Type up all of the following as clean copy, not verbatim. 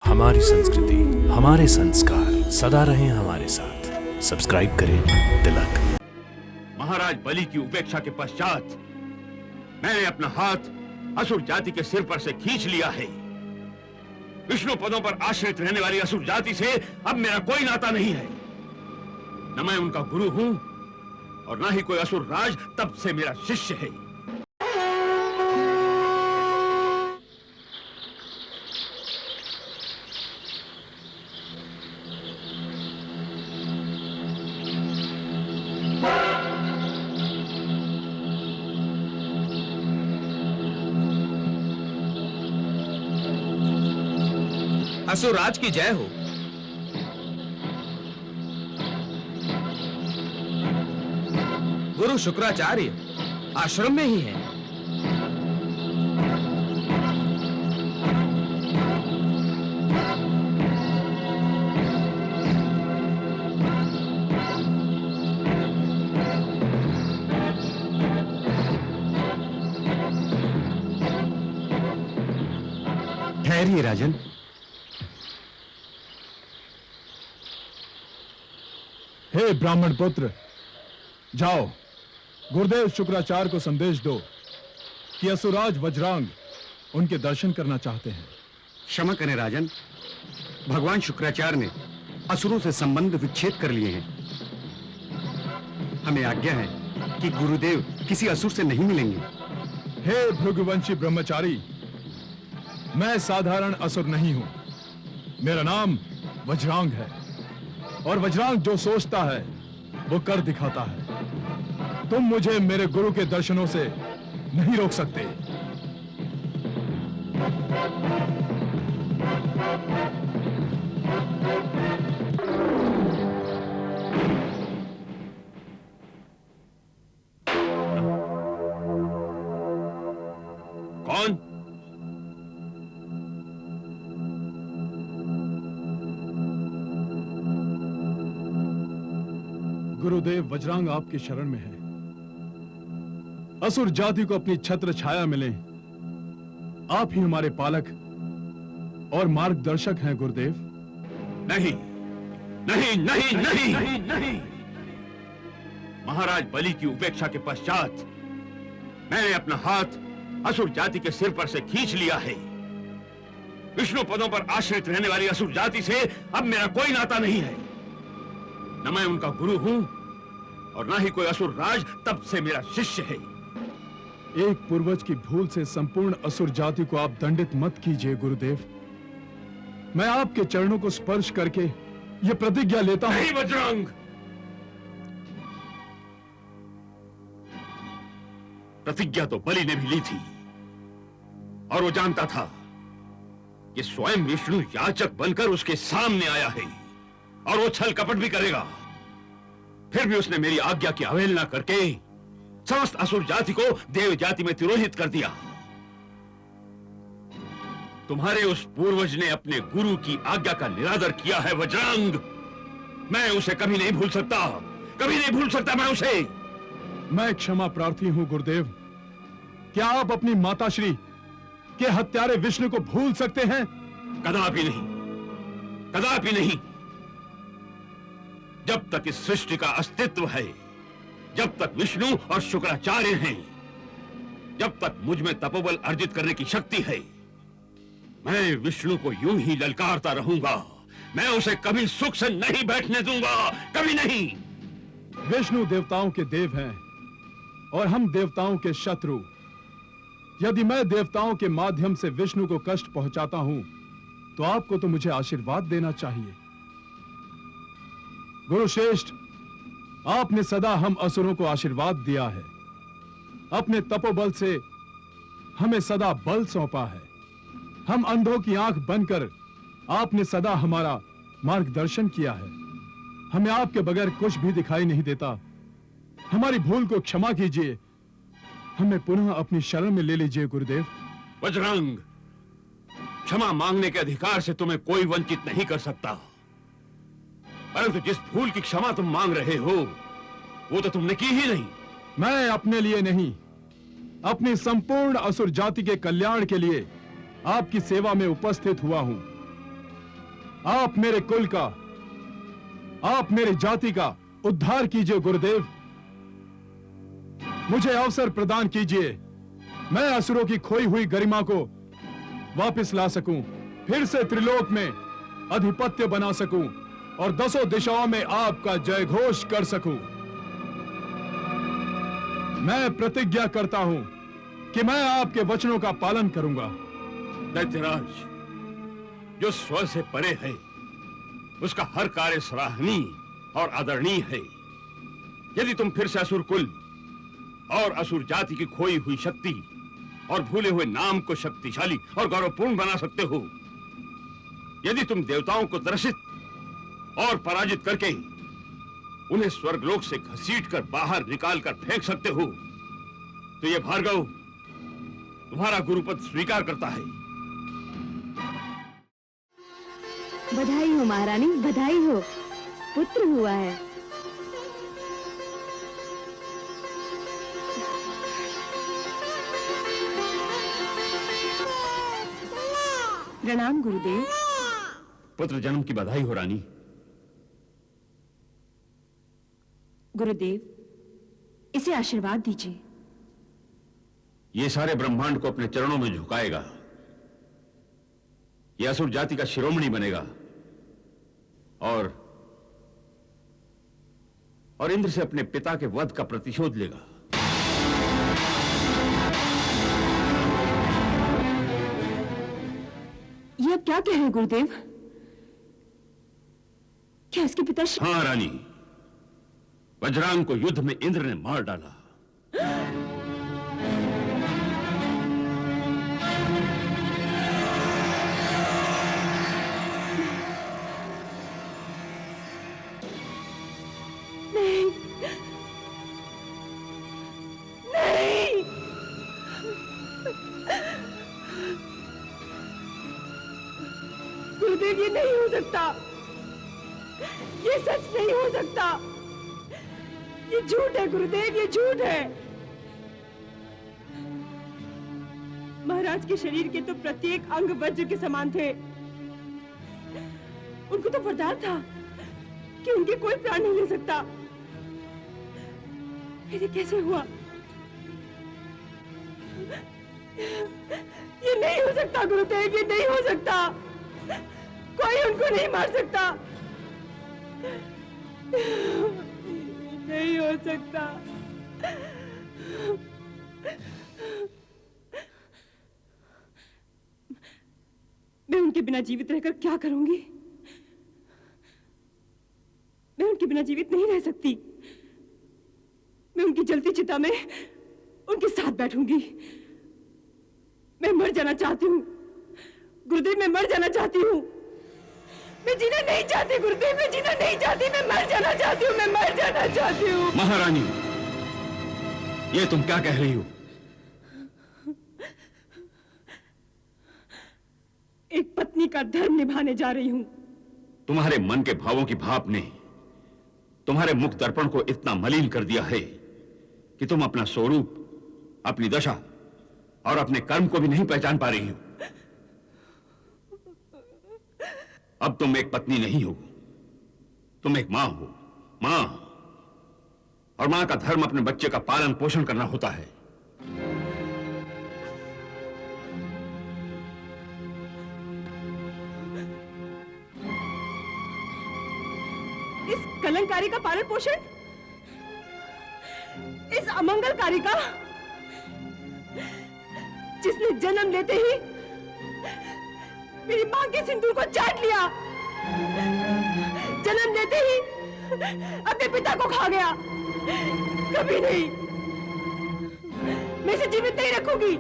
हमारी संस्कृति, हमारे संस्कार सदा रहें हमारे साथ। सब्सक्राइब करें तिलक। महाराज बलि की उपेक्षा के पश्चात मैंने अपना हाथ असुर जाति के सिर पर से खींच लिया है। विष्णु पदों पर आश्रित रहने वाली असुर जाति से अब मेरा कोई नाता नहीं है। न मैं उनका गुरु हूं और न ही कोई असुर राज तब से मेरा शिष्य है। असुरराज की जय हो। गुरु शुक्राचार्य आश्रम में ही हैं। ठहरिए राजन। हे ब्राह्मण पुत्र, जाओ गुरुदेव शुक्राचार्य को संदेश दो कि असुराज वज्रांग उनके दर्शन करना चाहते हैं। क्षमा करें राजन, भगवान शुक्राचार्य ने असुरों से संबंध विच्छेद कर लिए हैं। हमें आज्ञा है कि गुरुदेव किसी असुर से नहीं मिलेंगे। हे भृगुवंशी ब्रह्मचारी, मैं साधारण असुर नहीं हूं। मेरा नाम वज्रांग है और वज्रांग जो सोचता है वो कर दिखाता है। तुम मुझे मेरे गुरु के दर्शनों से नहीं रोक सकते। कौन? गुरुदेव, वज्रांग आपकी शरण में है। असुर जाति को अपनी छत्र छाया मिले। आप ही हमारे पालक और मार्गदर्शक हैं गुरुदेव। नहीं नहीं नहीं नहीं नहीं नहीं। महाराज बलि की उपेक्षा के पश्चात मैंने अपना हाथ असुर जाति के सिर पर से खींच लिया है। विष्णु पदों पर आश्रित रहने वाली असुर जाति से अब मेरा कोई नाता नहीं है। न मैं उनका गुरु हूं और न ही कोई असुर राज तब से मेरा शिष्य है। एक पूर्वज की भूल से संपूर्ण असुर जाति को आप दंडित मत कीजिए गुरुदेव। मैं आपके चरणों को स्पर्श करके यह प्रतिज्ञा लेता हूं। नहीं वज्रांग, प्रतिज्ञा तो बलि ने भी ली थी और वो जानता था कि स्वयं विष्णु याचक बनकर उसके सामने आया है और वो छल कपट भी करेगा। फिर भी उसने मेरी आज्ञा की अवहेलना करके समस्त असुर जाति को देव जाति में तिरोहित कर दिया। तुम्हारे उस पूर्वज ने अपने गुरु की आज्ञा का निरादर किया है वज्रांग। मैं उसे कभी नहीं भूल सकता, कभी नहीं भूल सकता मैं उसे। मैं क्षमा प्रार्थी हूं गुरुदेव। क्या आप अपनी माताश्री के हत्यारे विष्णु को भूल सकते हैं? कदापि नहीं, कदापि नहीं। जब तक इस सृष्टि का अस्तित्व है, जब तक विष्णु और शुक्राचार्य हैं, जब तक मुझ में तपोबल अर्जित करने की शक्ति है, मैं विष्णु को यूं ही ललकारता रहूंगा। मैं उसे कभी सुख से नहीं बैठने दूंगा, कभी नहीं। विष्णु देवताओं के देव हैं और हम देवताओं के शत्रु। यदि मैं देवताओं के माध्यम से विष्णु को कष्ट पहुंचाता हूं, तो आपको तो मुझे आशीर्वाद देना चाहिए। गुरुश्रेष्ठ, आपने सदा हम असुरों को आशीर्वाद दिया है। अपने तपोबल से हमें सदा बल सौंपा है। हम अंधों की आंख बनकर आपने सदा हमारा मार्गदर्शन किया है। हमें आपके बगैर कुछ भी दिखाई नहीं देता। हमारी भूल को क्षमा कीजिए। हमें पुनः अपनी शरण में ले लीजिए गुरुदेव। वज्रांग, क्षमा मांगने के अधिकार से तुम्हें कोई वंचित नहीं कर सकता, परंतु जिस भूल की क्षमा तुम मांग रहे हो वो तो तुमने की ही नहीं। मैं अपने लिए नहीं, अपनी संपूर्ण असुर जाति के कल्याण के लिए आपकी सेवा में उपस्थित हुआ हूं। आप मेरे कुल का, आप मेरी जाति का उद्धार कीजिए गुरुदेव। मुझे अवसर प्रदान कीजिए, मैं असुरों की खोई हुई गरिमा को वापस ला सकूं, फिर से त्रिलोक में अधिपत्य बना सकूं और 10 दिशाओं में आपका जय घोष कर सकूं। मैं प्रतिज्ञा करता हूं कि मैं आपके वचनों का पालन करूंगा। दैत्यराज, जो स्व से परे है, उसका हर कार्य सराहनीय और आदरणीय है। यदि तुम फिर से असुर कुल और असुर जाति की खोई हुई शक्ति और भूले हुए नाम को शक्तिशाली और गौरवपूर्ण बना सकते हो, यदि तुम देवताओं को त्रसित और पराजित करके उन्हें स्वर्गलोक से घसीटकर बाहर निकालकर फेंक सकते हो, तो यह भार्गव तुम्हारा गुरुपद स्वीकार करता है। बधाई हो महारानी, बधाई हो, पुत्र हुआ है। प्रणाम गुरुदेव। पुत्र जन्म की बधाई हो रानी। गुरुदेव, इसे आशीर्वाद दीजिए। ये सारे ब्रह्मांड को अपने चरणों में झुकाएगा। ये असुर जाति का शिरोमणि बनेगा और इंद्र से अपने पिता के वध का प्रतिशोध लेगा। ये आप क्या कह रहे हैं गुरुदेव? क्या इसके पिता हाँ रानी, वज्रांग को युद्ध में इंद्र ने मार डाला। नहीं, नहीं, गुरुदेव, ये नहीं हो सकता, ये सच नहीं हो सकता, ये झूठ है गुरुदेव, ये झूठ है। महाराज के शरीर के तो प्रत्येक अंग वज्र के समान थे। उनको तो वरदान था कि उनके कोई प्राण नहीं ले सकता। फिर ये कैसे हुआ? ये नहीं हो सकता गुरुदेव, ये नहीं हो सकता। कोई उनको नहीं मार सकता, नहीं हो सकता। मैं उनके बिना जीवित रहकर क्या करूंगी? मैं उनके बिना जीवित नहीं रह सकती। मैं उनकी जलती चिता में उनके साथ बैठूंगी। मैं मर जाना चाहती हूँ गुरुदेव, मैं मर जाना चाहती हूँ। मैं जीना नहीं चाहती गुरुदेव, मैं जीना नहीं चाहती, मैं मर जाना चाहती हूँ, मैं मर जाना चाहती हूँ। महारानी, ये तुम क्या कह रही हो? एक पत्नी का धर्म निभाने जा रही हूँ। तुम्हारे मन के भावों की भाप ने तुम्हारे मुख दर्पण को इतना मलिन कर दिया है कि तुम अपना स्वरूप, अपनी दशा और अपने कर्म को भी नहीं पहचान पा रही हो। अब तुम एक पत्नी नहीं हो, तुम एक मां हो। मां, और मां का धर्म अपने बच्चे का पालन पोषण करना होता है। इस कलंकारी का पालन पोषण, इस अमंगलकारी का, जिसने जन्म लेते ही मेरी मां के सिंदूर को चाट लिया, जन्म लेते ही अपने पिता को खा गया। कभी नहीं, मैं इसे जीवित नहीं रखूंगी,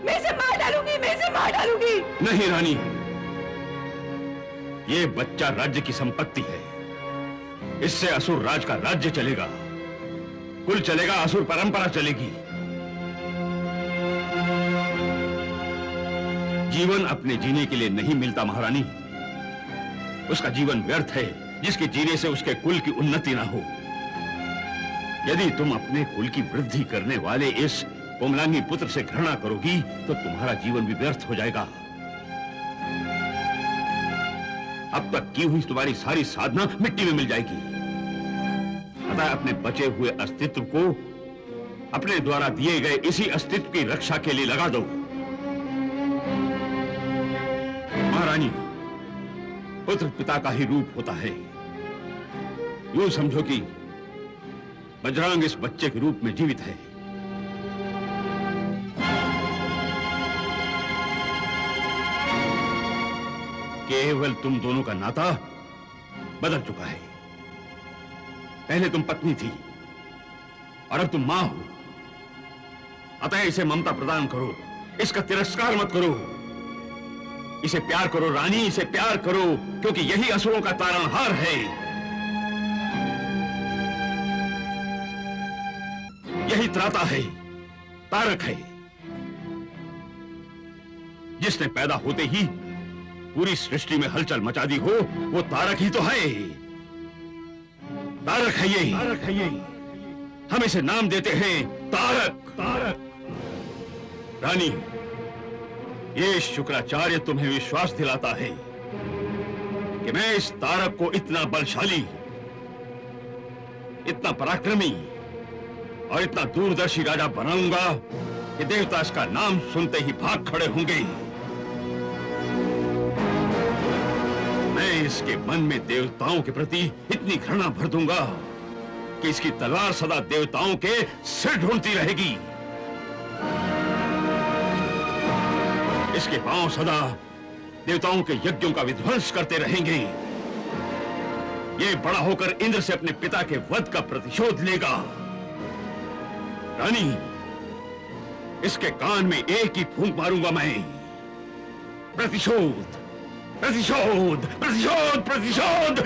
मैं इसे मार डालूंगी, मैं इसे मार डालूंगी। नहीं रानी, ये बच्चा राज्य की संपत्ति है। इससे असुर राज का राज्य चलेगा, कुल चलेगा, असुर परंपरा चलेगी। जीवन अपने जीने के लिए नहीं मिलता महारानी। उसका जीवन व्यर्थ है जिसके जीने से उसके कुल की उन्नति ना हो। यदि तुम अपने कुल की वृद्धि करने वाले इस कोमलांगी पुत्र से घृणा करोगी तो तुम्हारा जीवन भी व्यर्थ हो जाएगा। अब तक की हुई तुम्हारी सारी साधना मिट्टी में मिल जाएगी। अतः अपने बचे हुए अस्तित्व को अपने द्वारा दिए गए इसी अस्तित्व की रक्षा के लिए लगा दो। महारानी, पुत्र पिता का ही रूप होता है। यूं समझो कि बजरंग इस बच्चे के रूप में जीवित है। केवल तुम दोनों का नाता बदल चुका है। पहले तुम पत्नी थी और अब तुम मां हो। अतः इसे ममता प्रदान करो, इसका तिरस्कार मत करो। इसे प्यार करो रानी, इसे प्यार करो, क्योंकि यही असुरों का तारणहार है। यही त्राता है, तारक है, जिसने पैदा होते ही पूरी सृष्टि में हलचल मचा दी हो, वो तारक ही तो है। तारक है यही, तारक है यही। हम इसे नाम देते हैं तारक। तारक। रानी, ये शुक्राचार्य तुम्हें विश्वास दिलाता है कि मैं इस तारक को इतना बलशाली, इतना पराक्रमी और इतना दूरदर्शी राजा बनाऊंगा कि देवता इसका नाम सुनते ही भाग खड़े होंगे। मैं इसके मन में देवताओं के प्रति इतनी घृणा भर दूंगा कि इसकी तलवार सदा देवताओं के सिर ढूंढती रहेगी। इसके पांव सदा देवताओं के यज्ञों का विध्वंस करते रहेंगे। ये बड़ा होकर इंद्र से अपने पिता के वध का प्रतिशोध लेगा। रानी, इसके कान में एक ही फूंक मारूंगा मैं। प्रतिशोध, प्रतिशोध, प्रतिशोध, प्रतिशोध।